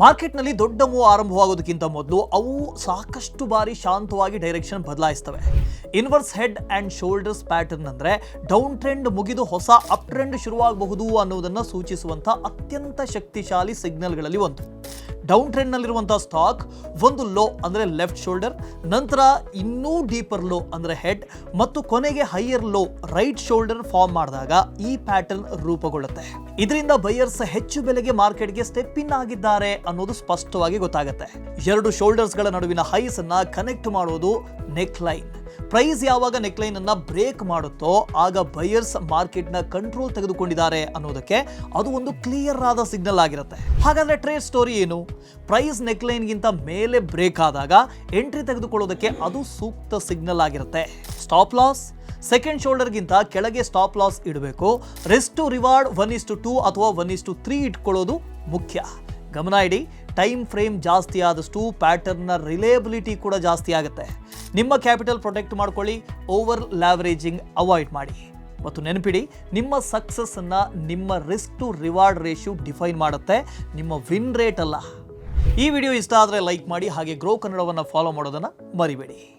ಮಾರ್ಕೆಟ್ನಲ್ಲಿ ದೊಡ್ಡ ಮೂವ್ ಆರಂಭವಾಗೋದಕ್ಕಿಂತ ಮೊದಲು ಅವು ಸಾಕಷ್ಟು ಬಾರಿ ಶಾಂತವಾಗಿ ಡೈರೆಕ್ಷನ್ ಬದಲಾಯಿಸ್ತವೆ. Inverse head and shoulders pattern ಅಂದರೆ ಡೌನ್ ಟ್ರೆಂಡ್ ಮುಗಿದು ಹೊಸ ಅಪ್ ಟ್ರೆಂಡ್ ಶುರುವಾಗಬಹುದು ಅನ್ನೋದನ್ನು ಸೂಚಿಸುವಂಥ ಅತ್ಯಂತ ಶಕ್ತಿಶಾಲಿ ಸಿಗ್ನಲ್ಗಳಲ್ಲಿ ಒಂದು. ಡೌನ್ ಟ್ರೆಂಡ್ನಲ್ಲಿರುವಂಥ ಸ್ಟಾಕ್ ಒಂದು ಲೋ ಅಂದರೆ ಲೆಫ್ಟ್ ಶೋಲ್ಡರ್, ನಂತರ ಇನ್ನೂ ಡೀಪರ್ ಲೋ ಅಂದರೆ ಹೆಡ್ ಮತ್ತು ಕೊನೆಗೆ higher low right shoulder form ಮಾಡಿದಾಗ ಈ ಪ್ಯಾಟರ್ನ್ ರೂಪುಗೊಳ್ಳುತ್ತೆ. ಇದರಿಂದ ಬೈಯರ್ಸ್ ಹೆಚ್ಚು ಬೆಲೆಗೆ ಮಾರ್ಕೆಟ್ಗೆ ಸ್ಟೆಪ್ ಇನ್ ಆಗಿದ್ದಾರೆ ಅನ್ನೋದು ಸ್ಪಷ್ಟವಾಗಿ ಗೊತ್ತಾಗುತ್ತೆ. ಎರಡು ಶೋಲ್ಡರ್ಸ್ಗಳ ನಡುವಿನ ಹೈಸ್ ಅನ್ನ ಕನೆಕ್ಟ್ ಮಾಡೋದು ನೆಕ್ ಲೈನ್. ಪ್ರೈಸ್ ಯಾವಾಗ ನೆಕ್ ಲೈನ್ ಅನ್ನ ಬ್ರೇಕ್ ಮಾಡುತ್ತೋ ಆಗ ಬೈಯರ್ಸ್ ಮಾರ್ಕೆಟ್ ನ ಕಂಟ್ರೋಲ್ ತೆಗೆದುಕೊಂಡಿದ್ದಾರೆ ಅನ್ನೋದಕ್ಕೆ ಅದು ಒಂದು ಕ್ಲಿಯರ್ ಆದ ಸಿಗ್ನಲ್ ಆಗಿರುತ್ತೆ. ಹಾಗಾದ್ರೆ ಟ್ರೇಡ್ ಸ್ಟೋರಿ ಏನು? ಪ್ರೈಸ್ ನೆಕ್ ಲೈನ್ ಗಿಂತ ಮೇಲೆ ಬ್ರೇಕ್ ಆದಾಗ ಎಂಟ್ರಿ ತೆಗೆದುಕೊಳ್ಳೋದಕ್ಕೆ ಅದು ಸೂಕ್ತ ಸಿಗ್ನಲ್ ಆಗಿರುತ್ತೆ. ಸ್ಟಾಪ್ ಲಾಸ್ ಸೆಕೆಂಡ್ ಶೋಲ್ಡರ್ ಗಿಂತ ಕೆಳಗೆ ಸ್ಟಾಪ್ ಲಾಸ್ ಇಡಬೇಕು. ರಿಸ್ಕ್ ಟು ರಿವಾರ್ಡ್ 1:2 ಅಥವಾ 1:3 ಇಟ್ಕೊಳ್ಳೋದು ಮುಖ್ಯ. ಗಮನ ಇಡಿ, ಟೈಮ್ ಫ್ರೇಮ್ ಜಾಸ್ತಿ ಆದಷ್ಟು ಪ್ಯಾಟರ್ನ್ನ ರಿಲೇಬಿಲಿಟಿ ಕೂಡ ಜಾಸ್ತಿ ಆಗುತ್ತೆ. ನಿಮ್ಮ ಕ್ಯಾಪಿಟಲ್ ಪ್ರೊಟೆಕ್ಟ್ ಮಾಡ್ಕೊಳ್ಳಿ, ಓವರ್ ಲ್ಯಾವರೇಜಿಂಗ್ ಅವಾಯ್ಡ್ ಮಾಡಿ. ಮತ್ತು ನೆನಪಿಡಿ, ನಿಮ್ಮ ಸಕ್ಸಸ್ ಅನ್ನ ನಿಮ್ಮ risk to reward ratio define ಮಾಡುತ್ತೆ, ನಿಮ್ಮ ವಿನ್ ರೇಟ್ ಅಲ್ಲ. ಈ ವಿಡಿಯೋ ಇಷ್ಟ ಆದರೆ ಲೈಕ್ ಮಾಡಿ, ಹಾಗೆ ಗ್ರೋ ಕನ್ನಡವನ್ನು ಫಾಲೋ ಮಾಡೋದನ್ನು ಮರಿಬೇಡಿ.